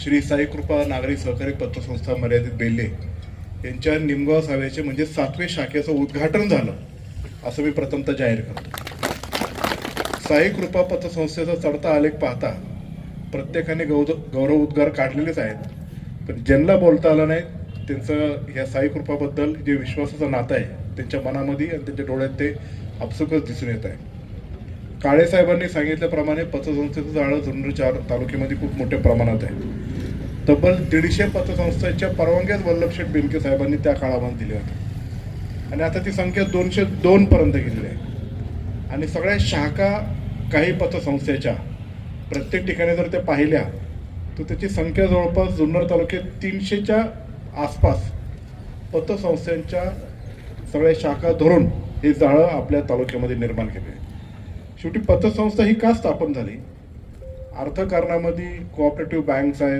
श्री साई कृपा नागरी सहकारी पतसंस्था मर्यादित बेल्ले यांच्या निमगाव साव्याचे म्हणजे 7वे शाखेचं उद्घाटन झालं असं मी प्रथमतः जाहीर करतो। साई कृपा पतसंस्थेचा चढता आलेख पाहता प्रत्येकाने गौरव उद्गार काढलेलेच आहेत, पण ज्यांना बोलता आलं नाही त्यांचं या साई कृपाबद्दल जे विश्वासाचं नातं आहे त्यांच्या मनामध्ये आणि त्यांच्या डोळ्यात ते आपसुकच दिसून येत आहे। काळे साहेबांनी सांगितल्याप्रमाणे पतसंस्थेचं जाळं जुन्नर तालुक्यामध्ये खूप मोठ्या प्रमाणात आहे। तब्बल 150 पतसंस्थांच्या परवानग्याच वल्लभशेठ बेनके साहेबांनी त्या काळामध्ये दिल्या होत्या आणि आता ती संख्या 202 पर्यंत गेलेली आहे। आणि सगळ्या शाखा काही पतसंस्थेच्या प्रत्येक ठिकाणी जर त्या पाहिल्या तर त्याची संख्या जवळपास जुन्नर तालुक्यात 300च्या आसपास पतसंस्थांच्या सगळ्या शाखा धरून हे जाळं आपल्या तालुक्यामध्ये निर्माण केले। शेवटी पतसंस्था ही का स्थापन झाली? अर्थकारणामध्ये कोऑपरेटिव्ह बँक्स आहेत,